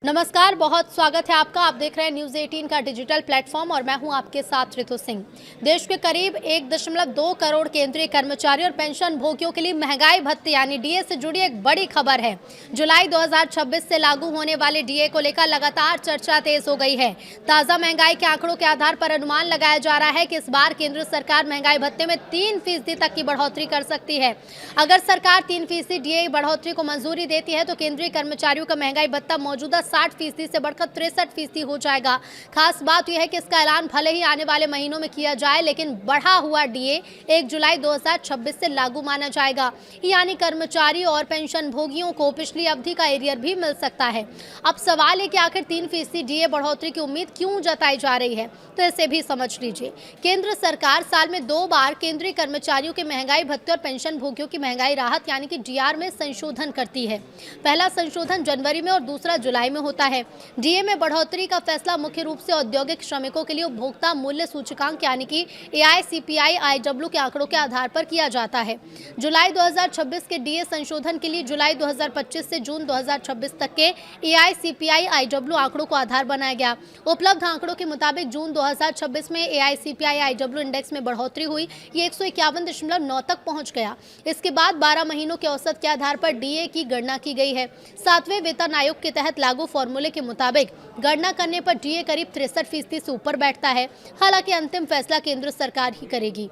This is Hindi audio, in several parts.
नमस्कार, बहुत स्वागत है आपका। आप देख रहे हैं न्यूज़ 18 का डिजिटल प्लेटफॉर्म और मैं हूं आपके साथ ऋतु सिंह। देश के करीब 1.2 करोड़ केंद्रीय कर्मचारी और पेंशन भोगियों के लिए महंगाई भत्ते यानी डीए से जुड़ी एक बड़ी खबर है। जुलाई 2026 से लागू होने वाले डीए को लेकर लगातार चर्चा तेज हो गई है। ताज़ा महंगाई के आंकड़ों के आधार पर अनुमान लगाया जा रहा है कि इस बार केंद्र सरकार महंगाई भत्ते में 3% तक की बढ़ोतरी कर सकती है। अगर सरकार 3% डीए बढ़ोतरी को मंजूरी देती है तो केंद्रीय कर्मचारियों का महंगाई भत्ता मौजूदा 60% से बढ़कर 63% हो जाएगा। खास बात यह है कि इसका ऐलान भले ही आने वाले महीनों में किया जाए, लेकिन बढ़ा हुआ डीए 1 जुलाई 2026 से लागू माना जाएगा। यानी कर्मचारी और पेंशन भोगियों को पिछली अवधि का एरियर भी मिल सकता है। अब सवाल है कि आखिर 3% डीए बढ़ोतरी की उम्मीद क्यों जताई जा रही है, तो इसे भी समझ लीजिए। केंद्र सरकार साल में 2 बार केंद्रीय कर्मचारियों के महंगाई भत्ते और पेंशन भोगियों की महंगाई राहत यानी कि डीआर में संशोधन करती है। पहला संशोधन जनवरी में और दूसरा जुलाई में होता है। डीए में बढ़ोतरी का फैसला मुख्य रूप से औद्योगिक श्रमिकों के लिए उपभोक्ता मूल्य सूचकांक यानी कि AICPI-IW के आंकड़ों के आधार पर किया जाता है। जुलाई 2026 के डीए संशोधन के लिए जुलाई 2025 से जून 2026 तक के AICPI-IW आंकड़ों को आधार बनाया गया। उपलब्ध आंकड़ों के मुताबिक जून 2026 में AICPI-IW इंडेक्स में बढ़ोतरी हुई, ये 151.9 तक पहुंच गया। इसके बाद 12 महीनों के औसत के आधार पर डीए की गणना की गई है। 7वें वेतन आयोग के तहत लागू फॉर्मूले के मुताबिक गणना करने पर डीए करीब 63% से ऊपर बैठता है। हालांकि अंतिम फैसला केंद्र सरकार ही करेगी।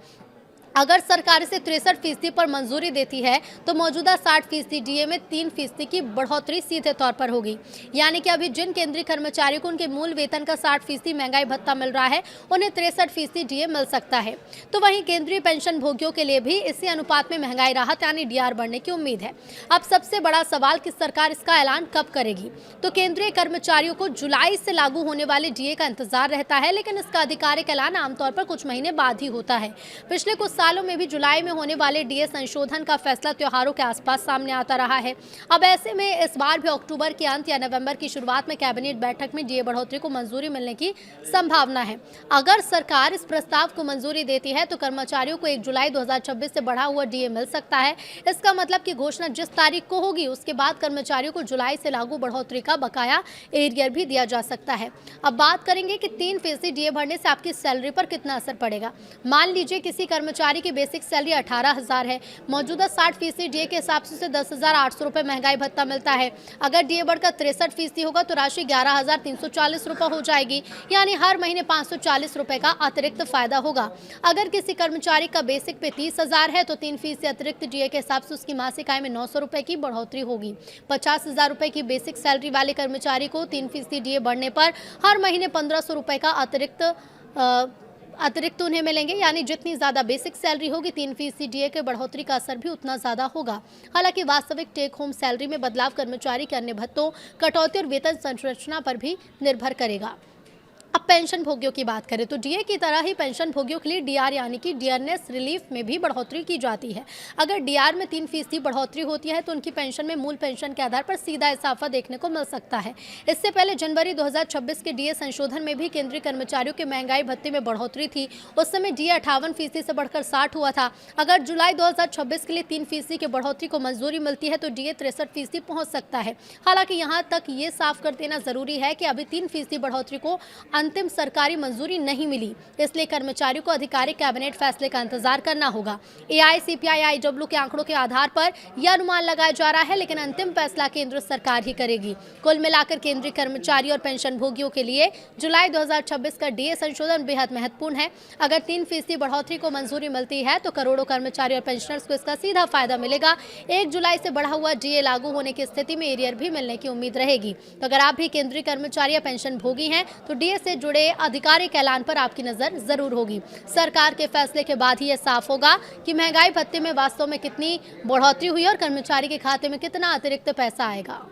अगर सरकार इसे 63% पर मंजूरी देती है तो मौजूदा 60% डीए में 3% की बढ़ोतरी सीधे तौर पर होगी। यानी कि अभी जिन केंद्रीय कर्मचारियों को उनके मूल वेतन का 60% महंगाई भत्ता मिल रहा है, उन्हें 63% डीए मिल सकता है। तो वहीं केंद्रीय पेंशन भोगियों के लिए भी इसी अनुपात में महंगाई राहत यानी डीआर बढ़ने की उम्मीद है। अब सबसे बड़ा सवाल कि सरकार इसका ऐलान कब करेगी। तो केंद्रीय कर्मचारियों को जुलाई से लागू होने वाले डीए का इंतजार रहता है, लेकिन इसका आधिकारिक ऐलान आमतौर पर कुछ महीने बाद ही होता है। पिछले कुछ सालों में भी जुलाई में होने वाले डीए संशोधन का फैसला त्योहारों के आसपास सामने आता रहा है। अब ऐसे में इस बार भी अक्टूबर के अंत या नवंबर की शुरुआत में कैबिनेट बैठक में डीए बढ़ोतरी को मंजूरी मिलने की संभावना है। अगर सरकार इस प्रस्ताव को मंजूरी देती है तो कर्मचारियों को 1 जुलाई 2026 से बढ़ा हुआ डीए मिल सकता है। इसका मतलब कि घोषणा जिस तारीख को होगी उसके बाद कर्मचारियों को जुलाई से लागू बढ़ोतरी का बकाया एरियर भी दिया जा सकता है। अब बात करेंगे कि 3% डीए बढ़ने से आपकी सैलरी पर कितना असर पड़ेगा। मान लीजिए किसी कर्मचारी की बेसिक सैलरी 18,000 है। मौजूदा 60% डीए के हिसाब से 10,800 रुपये महंगाई भत्ता मिलता है। अगर डीए बढ़कर 63% होगा तो राशि 11,340 रुपये हो जाएगी। यानी हर महीने 540 रुपये का अतिरिक्त फायदा होगा। अगर किसी कर्मचारी का बेसिक पे 30,000 है तो 3% अतिरिक्त डीए के हिसाब से उसकी मासिक आय में 900 रुपये की बढ़ोतरी होगी। 50,000 रुपये की बेसिक सैलरी वाले कर्मचारी को 3% डीए बढ़ने पर हर महीने 1,500 रुपये का अतिरिक्त उन्हें मिलेंगे। यानी जितनी ज़्यादा बेसिक सैलरी होगी 3% डीए के बढ़ोतरी का असर भी उतना ज़्यादा होगा। हालांकि वास्तविक टेक होम सैलरी में बदलाव कर्मचारी के अन्य भत्तों, कटौती और वेतन संरचना पर भी निर्भर करेगा। अब पेंशन भोगियों की बात करें तो डीए की तरह ही पेंशन भोगियों के लिए डीआर यानी कि डियरनेस रिलीफ में भी बढ़ोतरी की जाती है। अगर डीआर में 3% बढ़ोतरी होती है तो उनकी पेंशन में मूल पेंशन के आधार पर सीधा इजाफा देखने को मिल सकता है। इससे पहले जनवरी 2026 के डीए संशोधन में भी केंद्रीय कर्मचारियों के महंगाई भत्ते में बढ़ोतरी थी। उस समय डीए 58% से बढ़कर 60 हुआ था। अगर जुलाई 2026 के लिए 3% की बढ़ोतरी को मंजूरी मिलती है तो डीए 63% पहुंच सकता है। हालांकि यहाँ तक ये साफ कर देना जरूरी है कि अभी 3% बढ़ोतरी को अंतिम सरकारी मंजूरी नहीं मिली, इसलिए कर्मचारियों को आधिकारिक कैबिनेट फैसले का इंतजार करना होगा। AICPI-IW के आंकड़ों के आधार पर यह अनुमान लगाया जा रहा है, लेकिन अंतिम फैसला केंद्र सरकार ही करेगी। कुल मिलाकर केंद्रीय कर्मचारी और पेंशन भोगियों के लिए जुलाई 2026 का डीए संशोधन बेहद महत्वपूर्ण है। अगर 3% बढ़ोतरी को मंजूरी मिलती है तो करोड़ों कर्मचारी और पेंशनर्स को इसका सीधा फायदा मिलेगा। 1 जुलाई से बढ़ा हुआ डीए लागू होने की स्थिति में एरियर भी मिलने की उम्मीद रहेगी। तो अगर आप भी केंद्रीय कर्मचारी या पेंशन भोगी हैं तो डीए से जुड़े आधिकारिक ऐलान पर आपकी नजर जरूर होगी। सरकार के फैसले के बाद ही यह साफ होगा कि महंगाई भत्ते में वास्तव में कितनी बढ़ोतरी हुई और कर्मचारी के खाते में कितना अतिरिक्त पैसा आएगा।